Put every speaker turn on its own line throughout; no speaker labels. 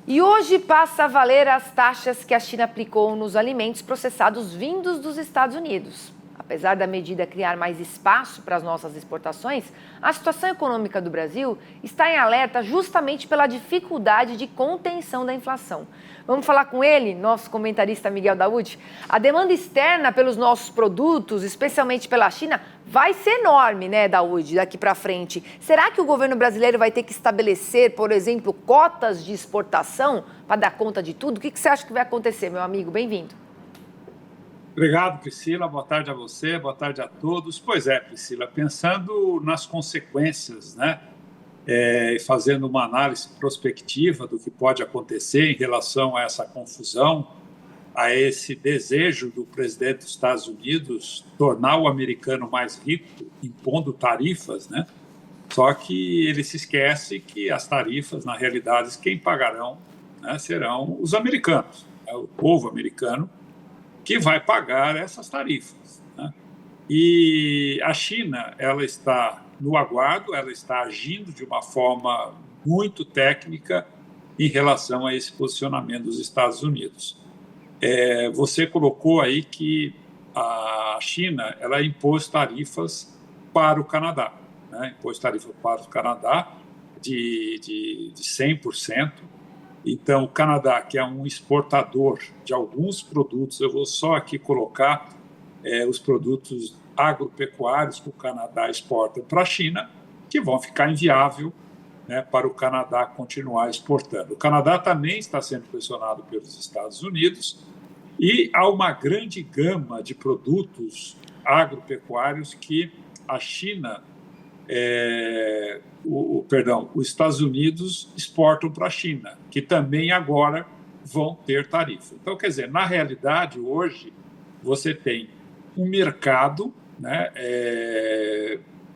E hoje passa a valer as taxas que a China aplicou nos alimentos processados vindos dos Estados Unidos. Apesar da medida criar mais espaço para as nossas exportações, a situação econômica do Brasil está em alerta justamente pela dificuldade de contenção da inflação. Vamos falar com ele, nosso comentarista Miguel Daúde. A demanda externa pelos nossos produtos, especialmente pela China, vai ser enorme, né, Daúde, daqui para frente. Será que o governo brasileiro vai ter que estabelecer, por exemplo, cotas de exportação para dar conta de tudo? O que você acha que vai acontecer, meu amigo? Bem-vindo.
Obrigado, Priscila. Boa tarde a você, boa tarde a todos. Pois é, Priscila, pensando nas consequências, né, fazendo uma análise prospectiva do que pode acontecer em relação a essa confusão, a esse desejo do presidente dos Estados Unidos tornar o americano mais rico, impondo tarifas, né? Só que ele se esquece que as tarifas, na realidade, quem pagarão, né, serão os americanos, né, o povo americano, que vai pagar essas tarifas, né? E a China, ela está no aguardo, ela está agindo de uma forma muito técnica em relação a esse posicionamento dos Estados Unidos. Você colocou aí que a China, ela impôs tarifas para o Canadá, né? Impôs tarifa para o Canadá de 100%. Então, o Canadá, que é um exportador de alguns produtos, eu vou só aqui colocar os produtos agropecuários que o Canadá exporta para a China, que vão ficar inviável, né, para o Canadá continuar exportando. O Canadá também está sendo pressionado pelos Estados Unidos e há uma grande gama de produtos agropecuários que a China, os Estados Unidos exportam para a China, que também agora vão ter tarifa. Então, quer dizer, na realidade, hoje, você tem um mercado, né,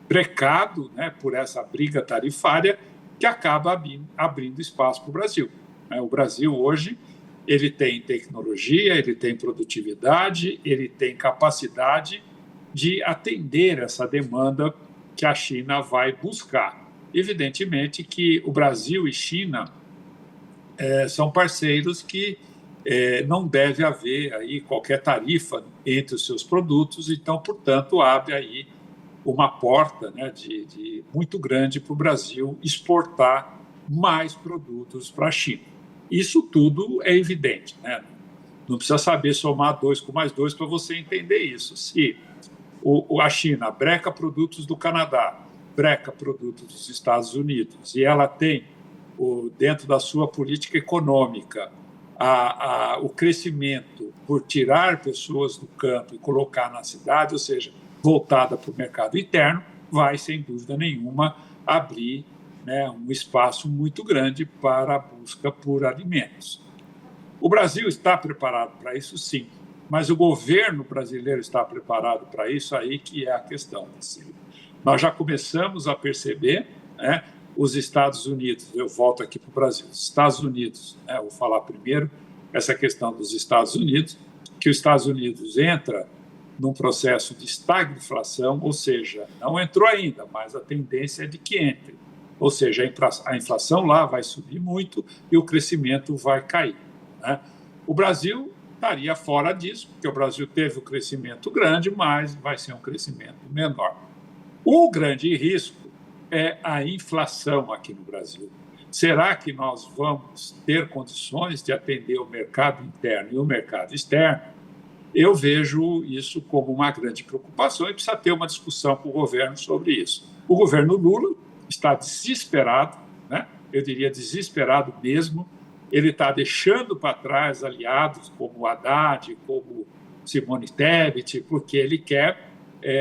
brecado, né, por essa briga tarifária que acaba abrindo espaço para o Brasil. O Brasil, hoje, ele tem tecnologia, ele tem produtividade, ele tem capacidade de atender essa demanda que a China vai buscar. Evidentemente que o Brasil e China são parceiros que não deve haver aí qualquer tarifa entre os seus produtos, então, portanto, abre aí uma porta, né, muito grande para o Brasil exportar mais produtos para a China. Isso tudo é evidente, né? Não precisa saber somar 2 com mais 2 para você entender isso. Se a China breca produtos do Canadá, breca produtos dos Estados Unidos, e ela tem, dentro da sua política econômica, o crescimento por tirar pessoas do campo e colocar na cidade, ou seja, voltada para o mercado interno, vai, sem dúvida nenhuma, abrir, né, um espaço muito grande para a busca por alimentos. O Brasil está preparado para isso, sim, mas o governo brasileiro está preparado para isso, aí que é a questão. Nós já começamos a perceber, né, os Estados Unidos, eu volto aqui para o Brasil, os Estados Unidos, né, vou falar primeiro essa questão dos Estados Unidos, que os Estados Unidos entra num processo de estagflação, ou seja, não entrou ainda, mas a tendência é de que entre. Ou seja, a inflação lá vai subir muito e o crescimento vai cair, né? O Brasil estaria fora disso, porque o Brasil teve um crescimento grande, mas vai ser um crescimento menor. O grande risco é a inflação aqui no Brasil. Será que nós vamos ter condições de atender o mercado interno e o mercado externo? Eu vejo isso como uma grande preocupação e precisa ter uma discussão com o governo sobre isso. O governo Lula está desesperado, né? Eu diria desesperado mesmo. Ele está deixando para trás aliados como o Haddad, como Simone Tebet, porque ele quer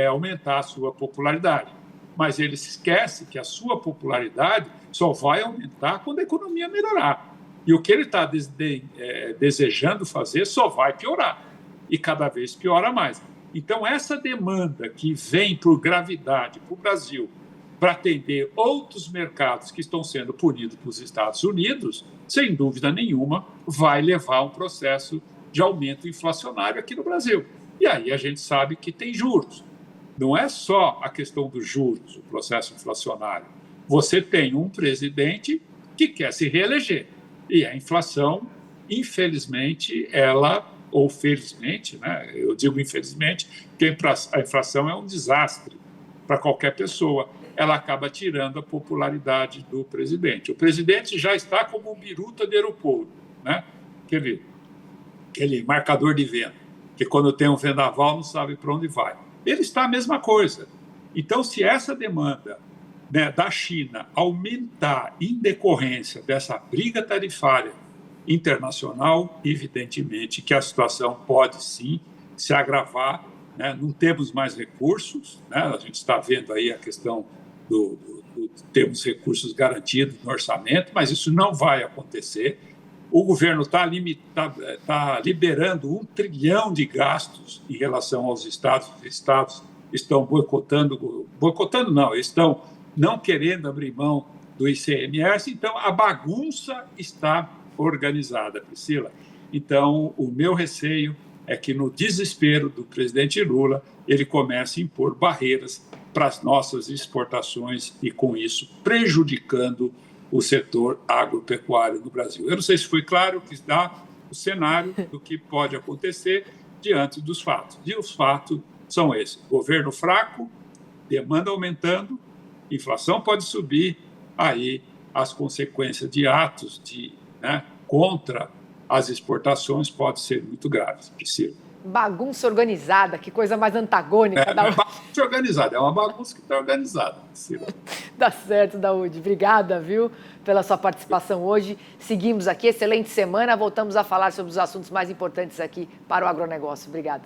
aumentar a sua popularidade. Mas ele se esquece que a sua popularidade só vai aumentar quando a economia melhorar. E o que ele está desejando fazer só vai piorar. E cada vez piora mais. Então, essa demanda que vem por gravidade para o Brasil para atender outros mercados que estão sendo punidos pelos Estados Unidos, sem dúvida nenhuma, vai levar a um processo de aumento inflacionário aqui no Brasil. E aí a gente sabe que tem juros. Não é só a questão dos juros, o processo inflacionário. Você tem um presidente que quer se reeleger. E a inflação, infelizmente, ou felizmente, né? Eu digo infelizmente, porque a inflação é um desastre para qualquer pessoa. Ela acaba tirando a popularidade do presidente. O presidente já está como um biruta de aeroporto, né? Aquele marcador de vento, que quando tem um vendaval não sabe para onde vai. Ele está a mesma coisa. Então, se essa demanda, né, da China aumentar em decorrência dessa briga tarifária internacional, evidentemente que a situação pode sim se agravar, né? Não temos mais recursos, né? A gente está vendo aí a questão do termos recursos garantidos no orçamento, mas isso não vai acontecer. O governo está liberando 1 trilhão de gastos em relação aos estados. Os estados estão boicotando não, estão não querendo abrir mão do ICMS, então a bagunça está organizada, Priscila. Então, o meu receio é que, no desespero do presidente Lula, ele comece a impor barreiras para as nossas exportações e, com isso, prejudicando o setor agropecuário no Brasil. Eu não sei se foi claro que dá o cenário do que pode acontecer diante dos fatos. E os fatos são esses: governo fraco, demanda aumentando, inflação pode subir, aí as consequências de atos contra as exportações podem ser muito graves, Priscila.
Bagunça organizada, que coisa mais antagônica.
Não é bagunça organizada, é uma bagunça que está organizada, Priscila.
Tá certo, Daúde. Obrigada, viu, pela sua participação hoje. Seguimos aqui, excelente semana. Voltamos a falar sobre os assuntos mais importantes aqui para o agronegócio. Obrigada.